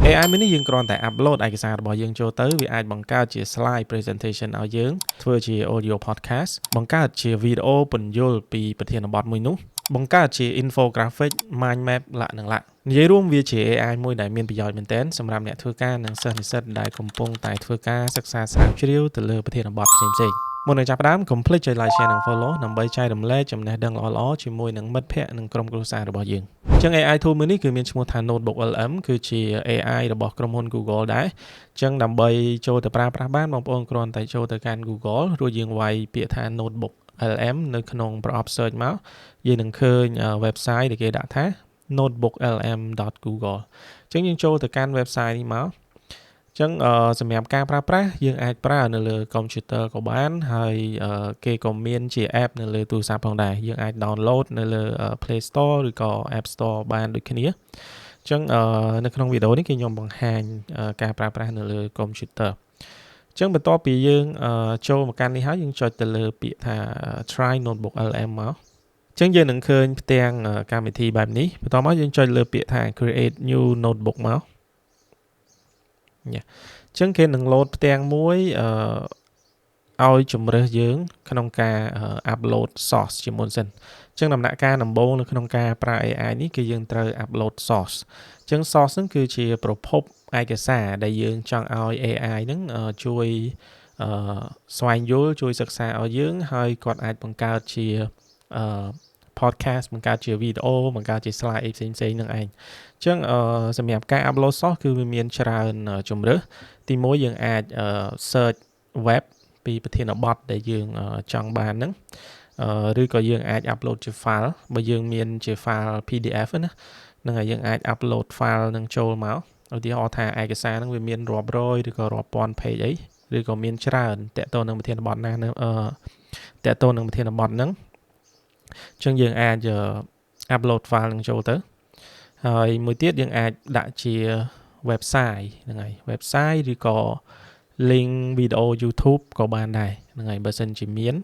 AI មួយនេះយើងគ្រាន់តែ upload ឯកសាររបស់យើងចូលទៅវាអាចបង្កើតជា slide presentation ឲ្យយើងធ្វើជា audio podcast បង្កើតជា video ពន្យល់ពីប្រធានបទមួយនោះបង្កើតជា infographic mind map លក្ខណៈនិយាយរួមវាជា AI មួយដែលមានប្រយោជន៍មែនទែនសម្រាប់អ្នកធ្វើការនិងសិស្សនិស្សិតដែលកំពុងតែធ្វើការសិក្សាស្រាវជ្រាវទៅលើប្រធានបទផ្សេងៗមុននឹងចាប់ផ្ដើមកុំភ្លេចចុច like share និង follow ដើម្បីចែករំលែកចំណេះដឹងល្អៗជាមួយនឹងមិត្តភ័ក្តិនិងក្រុមគ្រួសាររបស់យើងអញ្ចឹង AI tool មួយនេះគឺមានឈ្មោះថា Notebook LM គឺជា AI របស់ក្រុមហ៊ុន Google ដែរអញ្ចឹងដើម្បីចូលទៅប្រើប្រាស់បានបងប្អូនគ្រាន់តែចូលទៅកាន់ Google រួចយើងវាយពាក្យថា Notebook LM នៅក្នុងប្រអប់ search មកយើងនឹងឃើញ website ដែលគេដាក់ថា notebooklm.google អញ្ចឹងយើងចូលទៅកាន់ website នេះមកអញ្ចឹងសម្រាប់ការប្រើប្រាស់យើងអាចប្រើនៅលើ computer ក៏បានហើយគេក៏មានជា app នៅលើទូរស័ព្ទផងដែរយើងអាច download នៅលើ Play Store ឬក៏ App Store បានដូចគ្នាអញ្ចឹងនៅក្នុងវីដេអូនេះគេខ្ញុំបង្ហាញការប្រើប្រាស់នៅលើ computer អញ្ចឹងបន្ទាប់ពីយើងចូលមកកាន់នេះហើយយើងចុចទៅលើពាក្យថា try notebook LM មកអញ្ចឹងយើងនឹងឃើញផ្ទាំងកម្មវិធីបែបនេះបន្ទាប់មកយើងចុចលើពាក្យថា create new notebook មកអញ្ចឹងគេនឹង load ផ្ទាំងមួយឲ្យជំរើសយើងក្នុងការ upload source ជាមុនសិនអញ្ចឹងដំណាក់កាលដំបូងនៅក្នុងការប្រើ AI នេះគឺយើងត្រូវ upload source អញ្ចឹង source ហ្នឹងគឺជាប្រភពឯកសារដែលយើងចង់ឲ្យ AI ហ្នឹងជួយស្វែងយល់ជួយសិក្សាឲ្យយើងហើយគាត់អាចបង្កើតជា podcast បង្កើតជា video បង្កើតជា slide ផ្សេងៗហ្នឹងឯងអញ្ចឹងសម្រាប់ការ upload source គឺវាមានច្រើនជម្រើសទី1យើងអាច search web ពីប្រធានបទដែលយើងចង់បានហ្នឹងឬក៏យើងអាច upload ជា file បើយើងមានជា file PDF ណាហ្នឹងហើយយើងអាច upload file នឹងចូលមកឧទាហរណ៍ថាឯកសារហ្នឹងវាមានរាប់រយឬក៏រាប់ពាន់ page អីឬក៏មានច្រើនតកតទៅនឹងប្រធានបទណាតកតទៅនឹងប្រធានបទហ្នឹងអញ្ចឹងយើងអាច upload file នឹងចូលទៅហើយមួយទៀតយើងអាចដាក់ជា website ហ្នឹងហើយ website ឬក៏ link video YouTube ក៏បានដែរហ្នឹងហើយបើសិនជាមាន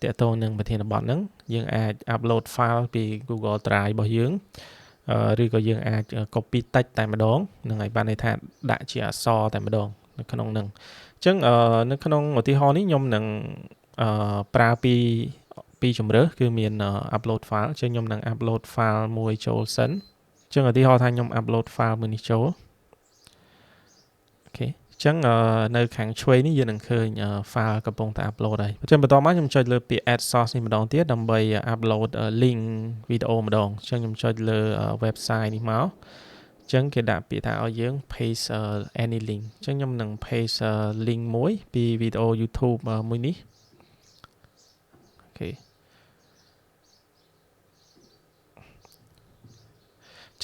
តកតទៅនឹងប្រធានបទហ្នឹងយើងអាច upload file ពី Google Drive របស់យើងឬក៏យើងអាច copy text តែម្ដងហ្នឹងហើយបានន័យថាដាក់ជាអក្សរតែម្ដងនៅក្នុងហ្នឹងអញ្ចឹងនៅក្នុងឧទាហរណ៍នេះខ្ញុំនឹងប្រើពីជំរើសគឺមាន upload file អញ្ចឹងខ្ញុំនឹង upload file មួយចូលសិនអញ្ចឹងឧទាហរណ៍ថាខ្ញុំ upload file មួយនេះចូលអូខេអញ្ចឹងនៅខាងឆ្វេងនេះយើងនឹងឃើញ file កំពុងតែ upload ហើយអញ្ចឹងបន្តមកខ្ញុំចុចលើពាក្យ add source នេះម្ដងទៀតដើម្បី upload link វីដេអូម្ដងអញ្ចឹងខ្ញុំចុចលើ website នេះមកអញ្ចឹងគេដាក់ពាក្យថាឲ្យយើង paste any link អញ្ចឹងខ្ញុំនឹង paste link មួយពីវីដេអូ YouTube មួយនេះអូខេ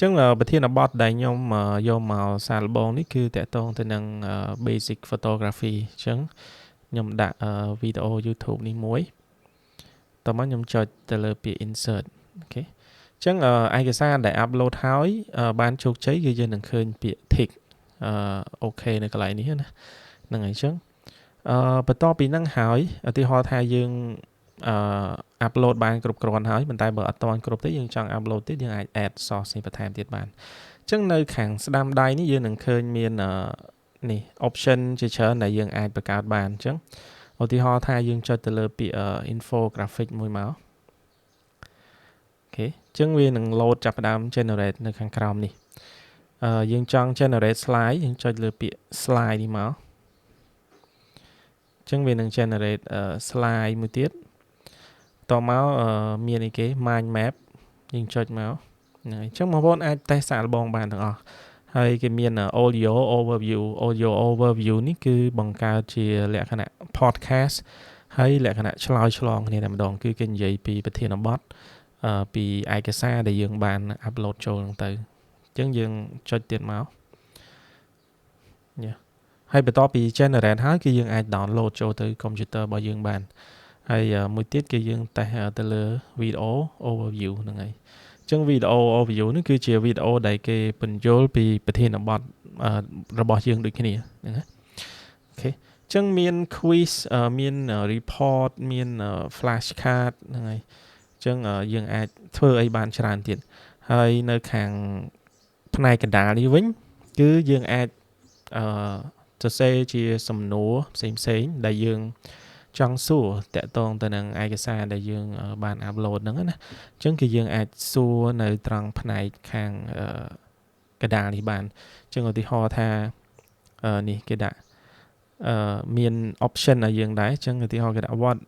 អញ្ចឹងប្រធានបទដែលខ្ញុំយកមកសារល្បងនេះគឺតកតងទៅនឹង basic photography អញ្ចឹងខ្ញុំដាក់វីដេអូ YouTube នេះមួយតោះមកខ្ញុំចុចទៅលើពាក្យ insert អូខេអញ្ចឹងឯកសារដែល upload ហើយបានជោគជ័យគឺយើងនឹងឃើញពាក្យ tick អូខេនៅកន្លែងនេះណាហ្នឹងហើយអញ្ចឹងបន្ទាប់ពីហ្នឹងហើយឧទាហរណ៍ថាយើងupload បានគ្រប់គ្រាន់ហើយប៉ុន្តែបើអត់ទាន់គ្រប់ទេយើងចង់ upload ទៀតយើងអាច add source នេះបន្ថែមទៀតបានអញ្ចឹងនៅខាងស្ដាំដៃនេះយើងនឹងឃើញមាននេះ option ជាច្រើនដែលយើងអាចបង្កើតបានអញ្ចឹងឧទាហរណ៍ថាយើងចុចទៅលើពាក្យ infographic មួយមកអូខេអញ្ចឹងវានឹង load ចាប់ផ្ដើម generate នៅខាងក្រោមនេះយើងចង់ generate slide យើងចុចលើពាក្យ slide នេះមកអញ្ចឹងវានឹង generate slide មួយទៀតតមកមានអីគេ mind map យើងចុចមកហ្នឹងហើយអញ្ចឹងបងប្អូនអាចតេស្តសាកល្បងបានទាំងអស់ហើយគេមាន audio overview នេះគឺបង្កើតជាលក្ខណៈ podcast ហើយលក្ខណៈឆ្លើយឆ្លងគ្នាតែម្ដងគឺគេនិយាយពីប្រធានបទពីឯកសារដែលយើងបាន upload ចូលហ្នឹងទៅអញ្ចឹងយើងចុចទៀតមកហើយបន្ទាប់ពី generate ហើយគឺយើងអាច download ចូលទៅ computer របស់យើងបានហើយមួយទៀតគឺយើងតេស្តទៅលើ video overview ហ្នឹងហើយអញ្ចឹង video overview នេះគឺជាវីដេអូដែលគេពន្យល់ពីប្រធានបទរបស់យើងដូចគ្នាហ្នឹងណាអូខេអញ្ចឹងមាន quiz មាន report មាន flashcard ហ្នឹងហើយអញ្ចឹងយើងអាចធ្វើអីបានច្រើនទៀតហើយនៅខាងផ្នែកកណ្ដាលនេះវិញ គឺយើងអាចសរសេរជាសំណួរផ្សេងៗដែលយើងចង់សួរតាក់ទងទៅនឹងឯកសារដែលយើងបាន upload ហ្នឹងណាអញ្ចឹងគឺយើងអាចសួរនៅត្រង់ផ្នែកខាងកណ្ដាលនេះបានអញ្ចឹងឧទាហរណ៍ថានេះគេដាក់មាន option ឲ្យយើងដែរអញ្ចឹងឧទាហរណ៍គេដាក់ what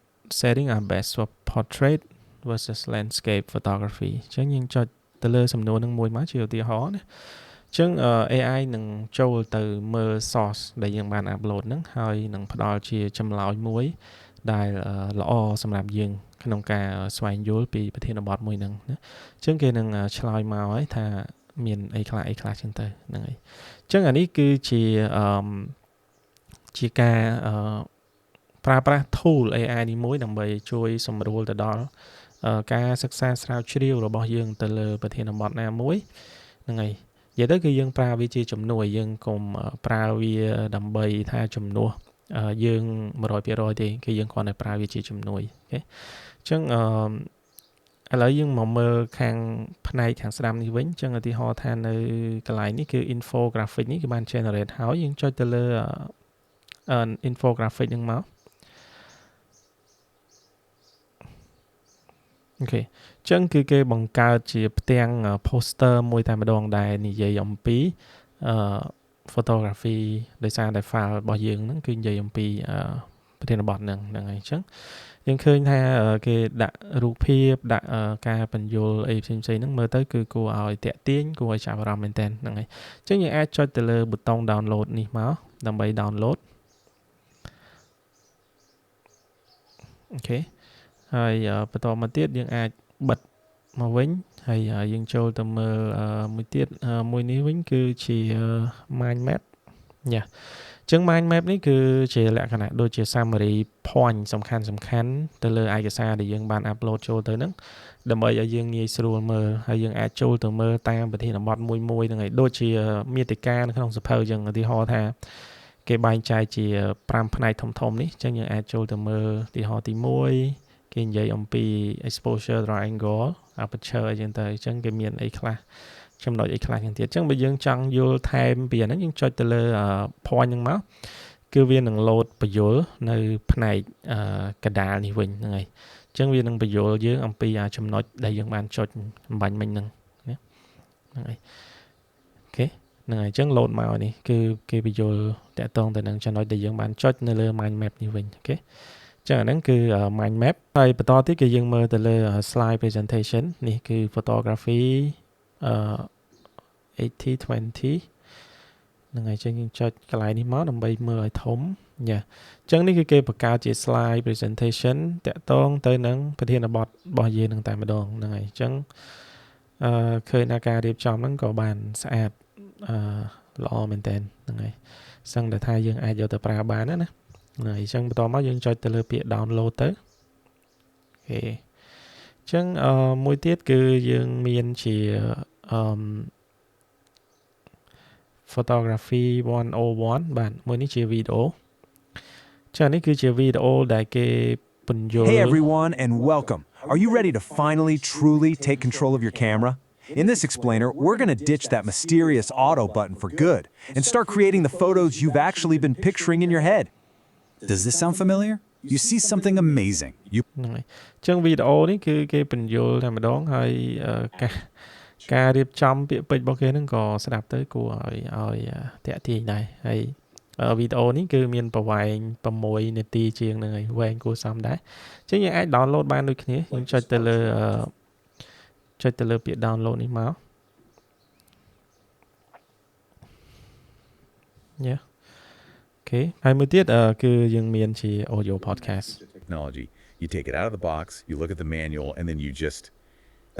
setting are best for portrait versus landscape photography អញ្ចឹងយើងចុចទៅលើសំណួរហ្នឹងមួយមកជាឧទាហរណ៍ណាអញ្ចឹង AI នឹងចូលទៅមើល source ដែលយើងបាន upload ហ្នឹងហើយនឹងផ្ដល់ជាចម្លើយមួយដែលល្អសម្រាប់យើងក្នុងការស្វែងយល់ពីប្រធានបទមួយហ្នឹងណាអញ្ចឹងគេនឹងឆ្លើយមកហើយថាមានអីខ្លះចឹងទៅហ្នឹងហើយអញ្ចឹងអានេះគឺជាការប្រើប្រាស់ tool AI នេះមួយដើម្បីជួយសម្រួលទៅដល់ការសិក្សាស្រាវជ្រាវរបស់យើងទៅលើប្រធានបទណាមួយហ្នឹងហើយនិយាយទៅគឺយើងប្រើវាជាជំនួយយើងកុំប្រើវាដើម្បីថាជំនួសយើង 100% ទេគឺយើងគ្រាន់តែប្រើវាជាជំនួយអូខេអញ្ចឹងឥឡូវយើងមកមើលខាងផ្នែកខាងស្ដាំនេះវិញអញ្ចឹងឧទាហរណ៍ថានៅកន្លែងនេះគឺ infographic នេះគឺបាន generate ហើយយើងចុចទៅលើ infographic ហ្នឹងមកអូខេអញ្ចឹងគឺគេបង្កើតជាផ្ទាំង poster មួយតែម្ដងដែលនិយាយអំពីphotography ដោយសារតែ file របស់យើងហ្នឹងគឺនិយាយអំពីប្រធានបទហ្នឹងហើយអញ្ចឹងយើងឃើញថាគេដាក់រូបភាពដាក់ការបញ្យល់អីផ្សេងៗហ្នឹងមើលទៅគឺគួរឲ្យតាក់ទាញគួរឲ្យចាប់អារម្មណ៍មែនតើហ្នឹងហើយអញ្ចឹងយើងអាចចុចទៅលើប៊ូតុង download នេះមកដើម្បី download អូខេហើយបន្តមកទៀតយើងអាចបិទមកវិញហើយយើងចូលទៅមើលមួយទៀតមួយនេះវិញគឺជា mind map អញ្ចឹង mind map នេះគឺជាលក្ខណៈដូចជា summary point សំខាន់ទៅលើឯកសារដែលយើងបាន upload ចូលទៅហ្នឹងដើម្បីឲ្យយើងងាយស្រួលមើលហើយយើងអាចចូលទៅមើលតាមប្រធានបទមួយហ្នឹងហើយដូចជាមាតិកានៅក្នុងសភៅអញ្ចឹងឧទាហរណ៍ថាគេបែងចែកជា5ផ្នែកធំនេះអញ្ចឹងយើងអាចចូលទៅមើលឧទាហរណ៍ទី1គេនិយាយអំពី exposure triangle aperture អីចឹងទៅអញ្ចឹងគេមានអីខ្លះចំណុចអីខ្លះយ៉ាងទៀតអញ្ចឹងបើយើងចង់យល់ថែមពីអាហ្នឹងយើងចុចទៅលើ point ហ្នឹងមកគឺវានឹង load បញ្យល់នៅផ្នែកកណ្ដាលនេះវិញហ្នឹងហើយអញ្ចឹងវានឹងបញ្យល់យើងអំពីចំណុចដែលយើងបានចុចបំបញ្ញមិញហ្នឹងណាហ្នឹងហើយអូខេហ្នឹងហើយអញ្ចឹង load មកនេះគឺគេបញ្យល់តាក់ទងទៅនឹងចំណុចដែលយើងបានចុចនៅលើ mind map នេះវិញអូខេចឹងអាហ្នឹងគឺ mind map ហើយបន្តទៀតគឺយើងមើលទៅលើ slide presentation នេះគឺ photography 80/20 ហ្នឹងហើយចឹងយើងចុចកន្លែងនេះមកដើម្បីមើលឲ្យធំយ៉ាអញ្ចឹងនេះគឺគេបង្កើតជា slide presentation តាក់ទងទៅនឹងប្រធានបទរបស់យើងនឹងតែម្ដងហ្នឹងហើយអញ្ចឹងឃើញថាការរៀបចំហ្នឹងក៏បានស្អាតល្អមែនតើហ្នឹងហើយសឹងតែថាយើងអាចយកទៅប្រើបានណាហើយអញ្ចឹងបន្តមកយើងចុចទៅលើពាក្យ download ទៅអូខេអញ្ចឹងមួយទៀតគឺយើងមានជាphotography 101បាទមួយនេះជាវីដេអូចានេះគឺជាវីដេអូដែលគេបញ្យល់ Hey everyone and welcome. Are you ready to finally truly take control of your camera? In this explainer, we're going to ditch that mysterious auto button for good and start creating the photos you've actually been picturing in your head. Does this sound familiar? You see something amazing. ហ្នឹងហើយអញ្ចឹងវីដេអូនេះគឺគេបញ្យល់តែម្ដងហើយការរៀបចំពាក្យពេចន៍របស់គេហ្នឹងក៏ស្ដាប់ទៅគួរឲ្យតាក់ទាញដែរហើយវីដេអូនេះគឺមានប្រវែង6នាទីជាងហ្នឹងហើយវែងគួរសមដែរអញ្ចឹងយើងអាច download បានដូចគ្នាយើងចុចទៅលើពាក្យ download នេះមកយ៉ាអូខេហើយមួយទៀតគឺយើងមានជា audio podcast technology. You take it out of the box, you look at the manual, and then you just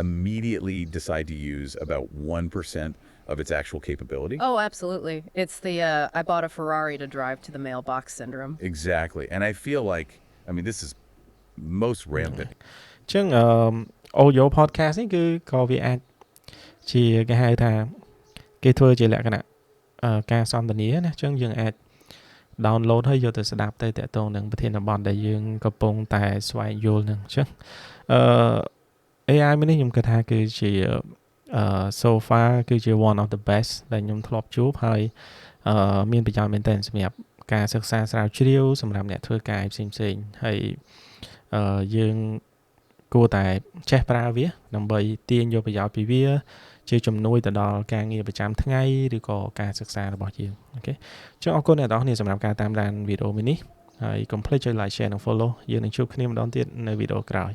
immediately decide to use about 1% of its actual capability. Oh, absolutely. It's the I bought a Ferrari to drive to the mailbox syndrome. Exactly. And I feel like, I mean, this is most rampant. អញ្ចឹងaudio podcast នេះគឺក៏វាអាចជាគេហៅថាគេធ្វើជាលក្ខណៈការសន្ទនាណាអញ្ចឹងយើងអាច download ហើយយកទៅស្ដាប់ទៅតាក់ទងនឹងប្រធានបទដែលយើងកំពុងតែស្វែងយល់នឹងអញ្ចឹងAI នេះខ្ញុំគិតថាគឺជា so far គឺជា one of the best ដែលខ្ញុំធ្លាប់ជួបហើយមានប្រយោជន៍មែនទែនសម្រាប់ការសិក្សាស្រាវជ្រាវសម្រាប់អ្នកធ្វើការផ្សេងៗហើយយើងគួរតែចេះប្រើវាដើម្បីទាញយកប្រយោជន៍ពីវាជាជំនួយទៅដល់ការងារប្រចាំថ្ងៃឬក៏ការសិក្សារបស់យើងអូខេចឹងអរគុណអ្នកទាំងអស់គ្នាសម្រាប់ការតាមដានវីដេអូមួយនេះហើយកុំភ្លេចចុច like share និង follow យើងនឹងជួបគ្នាម្ដងទៀតនៅវីដេអូក្រោយ